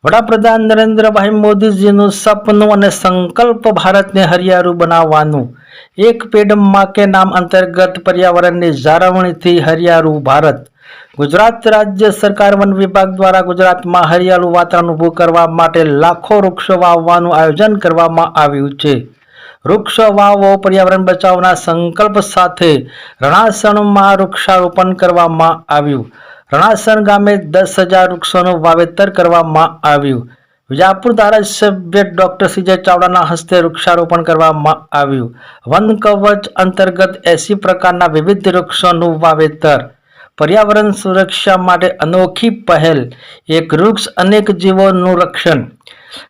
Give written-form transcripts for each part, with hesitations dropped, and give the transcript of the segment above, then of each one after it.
વડાપ્રધાન નરેન્દ્રભાઈ મોદીજીનું સપનું અને સંકલ્પ ભારતને હરિયાળું બનાવવાનું એક પેડ માં કે નામ અંતર્ગત પર્યાવરણની જાળવણીથી હરિયાળું ભારત ગુજરાત રાજ્ય સરકાર વન વિભાગ દ્વારા ગુજરાતમાં હરિયાળું વાતાવરણ ઊભું કરવા માટે લાખો વૃક્ષો વાવવાનું આયોજન કરવામાં આવ્યું છે। વૃક્ષ વાવો પર્યાવરણ બચાવના સંકલ્પ સાથે રણાસણમાં વૃક્ષારોપણ કરવામાં આવ્યું। રણાસણ ગામે 10,000 વૃક્ષોનું વાવેતર કરવામાં આવ્યું। વિજાપુર ધારાસભ્ય ડોક્ટર સીજે ચાવડાના હસ્તે વૃક્ષારોપણ કરવામાં આવ્યું। વન કવચ અંતર્ગત 80 પ્રકારના વિવિધ વૃક્ષોનું વાવેતર पर्यावरण सुरक्षा माटे अनोखी पहल एक वृक्ष अनेक जीवों रक्षण।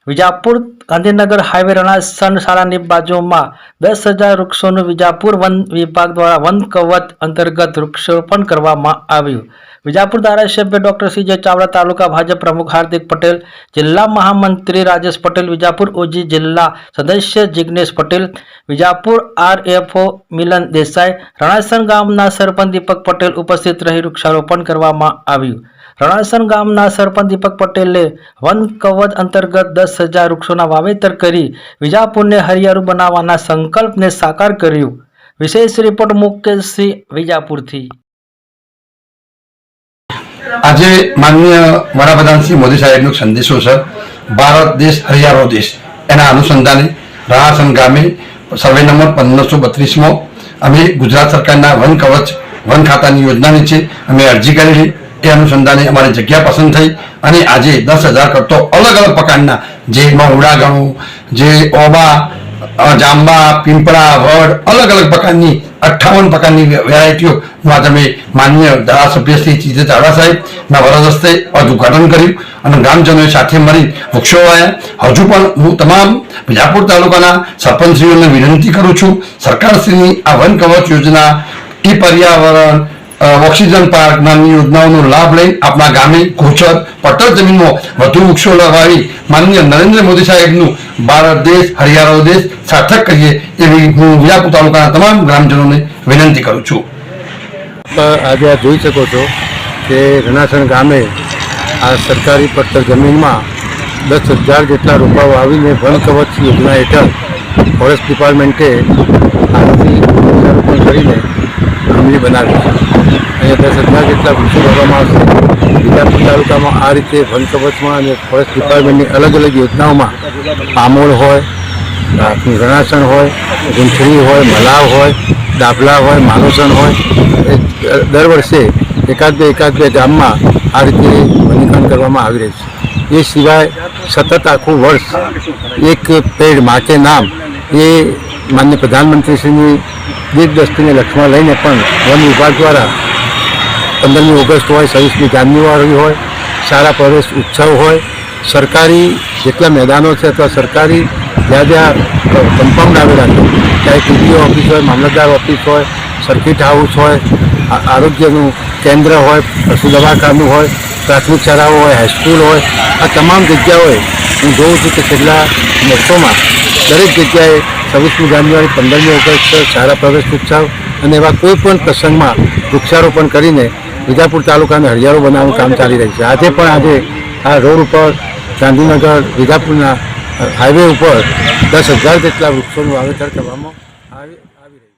विजापुर गांधीनगर हाईवे रणासण शाळानी बाजुमां 10,000 वृक्षों विजापुर वन विभाग द्वारा वन कवच अंतर्गत वृक्षारोपण करवामां आव्युं। विजापुर धारासभ्य डॉक्टर सीजे चावड़ा, तालुका भाजप प्रमुख हार्दिक पटेल, जिला महामंत्री राजेश पटेल, विजापुर ओजी जिला सदस्य जिग्नेश पटेल, विजापुर आरएफओ मिलन देसाई, रणासण गामना सरपंच दीपक पटेल उपस्थित रही वृक्षारोपण करवामां आव्युं। रणासण गामना सरपंच दीपक पटेले वन कवच अंतर्गत 10,000 वृक्षोना वावेतर करी विजापुरने हरियाळुं बनाववाना संकल्पने साकार कर्युं। विशेष रिपोर्ट मुकेश सिंह विजापुरथी। आज माननीय वडाप्रधान श्री मोदी साहेब संदेशो सर भारत देश हरियाळो देश एना अनुसंधाने रणासण गामे सर्वे नंबर 1532 में अमे गुजरात सरकार वन कवच वन खाता योजना नीचे अमे अरजी करेली। ए अनुसंधाने अमारी जग्या पसंद थी और आज 10,000 करतो अलग अलग प्रकार जे महुड़ा गणु जे ओबा जांबा पिंपड़ा वड अलग अलग प्रकार 58 प्रकार वेरायटीओ आज अमे माननीय धारासभ्य श्री सीजे चावड़ा साहेब ना वरद हस्ते उद्घाटन कर्युं और ग्रामजनों साथे मळी वृक्षो वाव्या। हजू पण हूँ तमाम विजापुर तालुकाना सरपंचश्रीओने विनंती करूँ छूं, सरकारश्रीनी आ वन कवच योजना ई पर्यावरण ऑक्सीजन पार्क नामनी योजनाओं लाभ लई अपना गामे गोचर पट्टर जमीन में વધુ વૃક્ષો લગાવી माननीय नरेंद्र मोदी साहेबનું भारत देश हरियाळो देश सार्थक करिए एवी हूँ विजापुर तालुकाना तमाम ग्रामजनों विनंती करूँ छूं। आज आप જોઈ શકો છો કે રણાસણ ગામે આ સરકારી પટ્ટર જમીનમાં 10,000 જેટલા રોપાઓ આવીને વન કવચ યોજના હેઠળ ફોરેસ્ટ ડિપાર્ટમેન્ટે આજથી વૃક્ષારોપણ કરીને અમલી બનાવી છે। અહીંયા 10,000 જેટલા વૃક્ષો વાવવામાં આવશે। વિજાપુર તાલુકામાં આ રીતે વન કવચમાં અને ફોરેસ્ટ ડિપાર્ટમેન્ટની અલગ અલગ યોજનાઓમાં પામોળ હોય, રણાસણ હોય, ગુંથળી હોય, મલાવ હોય, દાભલા હોય, માલોસણ હોય, દર વર્ષે એકાદ બે ગામમાં આ રીતે વનીકરણ કરવામાં આવી રહ્યું છે। એ સિવાય સતત આખું વર્ષ એક પેડ માં કે નામ એ માનનીય પ્રધાનમંત્રીશ્રીની દીર્ઘદ્રષ્ટિને લક્ષ્યમાં લઈને પણ વન વિભાગ દ્વારા 15મી ઓગસ્ટ હોય, 26મી જાન્યુઆરી હોય, શાળા પ્રવેશ ઉત્સવ હોય, સરકારી જેટલા મેદાનો છે અથવા સરકારી જ્યાં કમ્પાઉન્ડ આવેલા છે, ચાહે ટીડીઓ ઓફિસ હોય, મામલતદાર ઓફિસ હોય, સર્કિટ હાઉસ હોય, આરોગ્યનું કેન્દ્ર હોય, પશુ દવાખાનું હોય, પ્રાથમિક શાળાઓ હોય, હાઈસ્કૂલ હોય, આ તમામ જગ્યાઓએ હું જોઉં છું કે છેલ્લા વર્ષોમાં દરેક જગ્યાએ 26મી જાન્યુઆરી, 15મી ઓગસ્ટ, શાળા પ્રવેશ ઉત્સવ અને એવા કોઈ પણ પ્રસંગમાં વૃક્ષારોપણ કરીને વિજાપુર તાલુકાને હરિયાળું બનાવવાનું કામ ચાલી રહ્યું છે। આજે આ રોડ ઉપર ગાંધીનગર વિજાપુરના હાઈવે ઉપર 10,000 જેટલા વૃક્ષોનું વાવેતર કરવામાં આવી રહ્યું છે।